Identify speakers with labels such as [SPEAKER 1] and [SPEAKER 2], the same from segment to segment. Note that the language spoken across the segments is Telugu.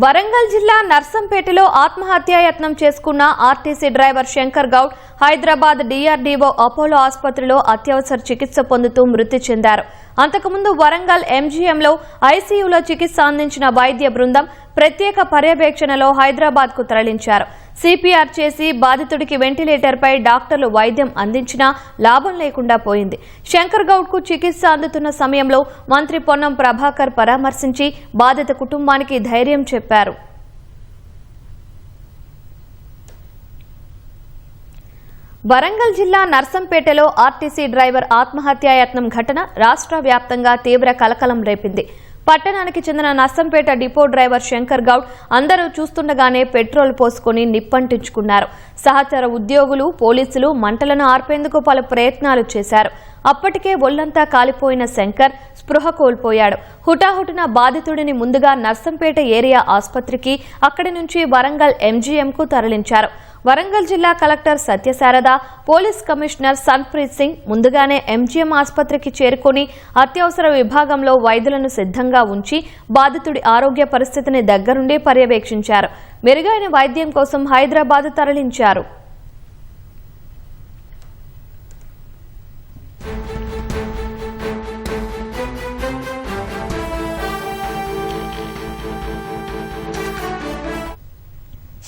[SPEAKER 1] వరంగల్ జిల్లా నర్సంపేటలో ఆత్మహత్యాయత్నం చేసుకున్న RTC driver Shankar Goud Hyderabad DRDO Apollo ఆసుపత్రిలో అత్యవసర చికిత్స పొందుతూ మృతి చెందారు. అంతకుముందు వరంగల్ MGMలో ICUలో చికిత్స అందించిన వైద్య బృందం ప్రత్యేక పర్యవేక్షణలో హైదరాబాద్కు తరలించారు. CPR చేసి బాధితుడికి వెంటిలేటర్పై డాక్టర్లు వైద్యం అందించినా లాభం లేకుండా పోయింది. శంకర్ గౌడ్కు చికిత్స అందుతున్న సమయంలో మంత్రి పొన్నం ప్రభాకర్ పరామర్శించి బాధిత కుటుంబానికి ధైర్యం చెప్పారు. వరంగల్ జిల్లా నర్సంపేటలో ఆర్టీసీ డ్రైవర్ ఆత్మహత్యాయత్నం ఘటన రాష్ట్ర వ్యాప్తంగా తీవ్ర కలకలం రేపింది. పట్టణానికి చెందిన నర్సంపేట డిపో డ్రైవర్ శంకర్ గౌడ్ అందరూ చూస్తుండగానే పెట్రోల్ పోసుకుని నిప్పంటించుకున్నారు. సహచర ఉద్యోగులు, పోలీసులు మంటలను ఆర్పేందుకు పలు ప్రయత్నాలు చేశారు. అప్పటికే ఒళ్లంతా కాలిపోయిన శంకర్ స్పృహ కోల్పోయాడు. హుటాహుటిన బాధితుడిని ముందుగా నర్సంపేట ఏరియా ఆసుపత్రికి, అక్కడి నుంచి వరంగల్ MGMకు తరలించారు. వరంగల్ జిల్లా collector Satyasarada, police commissioner Sanpreet Singh ముందుగానే MGM ఆసుపత్రికి చేరుకుని అత్యవసర విభాగంలో వైద్యులను సిద్ధంగా ఉంచి బాధితుడి ఆరోగ్య పరిస్థితిని దగ్గరుండి పర్యవేక్షించారు. మెరుగైన వైద్యం కోసం హైదరాబాద్ తరలించారు.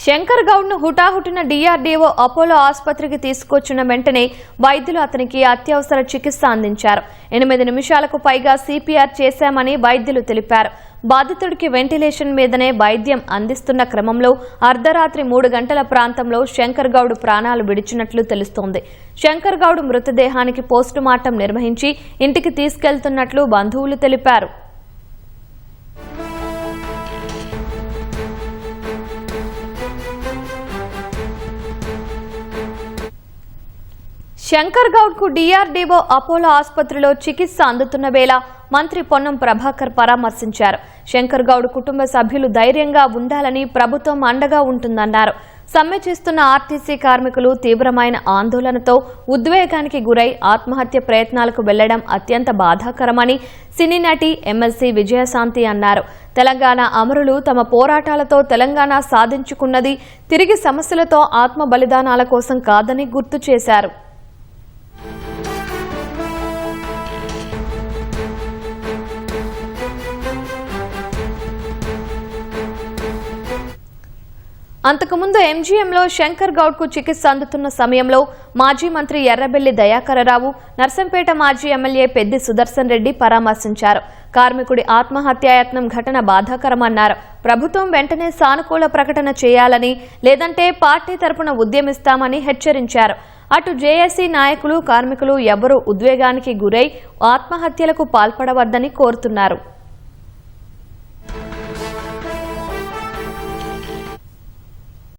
[SPEAKER 1] శంకర్ గౌడ్ ను హుటాహుటిన DRDO అపోలో ఆసుపత్రికి తీసుకొచ్చిన వెంటనే వైద్యులు అతనికి అత్యవసర చికిత్స అందించారు. 8 నిమిషాలకు పైగా CPR చేశామని వైద్యులు తెలిపారు. బాధితుడికి వెంటిలేషన్ మీదనే వైద్యం అందిస్తున్న క్రమంలో అర్ధరాత్రి 3 గంటల ప్రాంతంలో శంకర్ గౌడ్ ప్రాణాలు విడిచినట్లు తెలుస్తోంది. శంకర్ గౌడ్ మృతదేహానికి పోస్టుమార్టం నిర్వహించి ఇంటికి తీసుకెళ్తున్నట్లు బంధువులు తెలిపారు. శంకర్ గౌడ్ కు DRDO అపోలో ఆసుపత్రిలో చికిత్స అందుతున్న వేళ మంత్రి పొన్నం ప్రభాకర్ పరామర్శించారు. శంకర్ గౌడ్ కుటుంబ సభ్యులు ధైర్యంగా ఉండాలని ప్రభుత్వం అండగా ఉంటుందన్నారు. సమ్మె చేస్తున్న ఆర్టీసీ కార్మికులు తీవ్రమైన ఆందోళనతో ఉద్వేగానికి గురై ఆత్మహత్య ప్రయత్నాలకు వెళ్లడం అత్యంత బాధాకరమని సినీ నటి MLC విజయశాంతి అన్నారు. తెలంగాణ అమరులు తమ పోరాటాలతో తెలంగాణ సాధించుకున్నది తిరిగి సమస్యలతో ఆత్మ బలిదానాల కోసం కాదని గుర్తు చేశారు. అంతకుముందు MGMలో శంకర్ గౌడ్ కు చికిత్స అందుతున్న సమయంలో మాజీ మంత్రి ఎర్రబెల్లి దయాకరరావు, నర్సంపేట మాజీ ఎమ్మెల్యే పెద్ది సుదర్శన్ రెడ్డి పరామర్శించారు. కార్మికుడి ఆత్మహత్యాయత్నం ఘటన బాధాకరమన్నారు. ప్రభుత్వం వెంటనే సానుకూల ప్రకటన చేయాలని, లేదంటే పార్టీ తరపున ఉద్యమిస్తామని హెచ్చరించారు. అటు JSC నాయకులు, కార్మికులు ఎవరూ ఉద్వేగానికి గురై ఆత్మహత్యలకు పాల్పడవద్దని కోరుతున్నారు.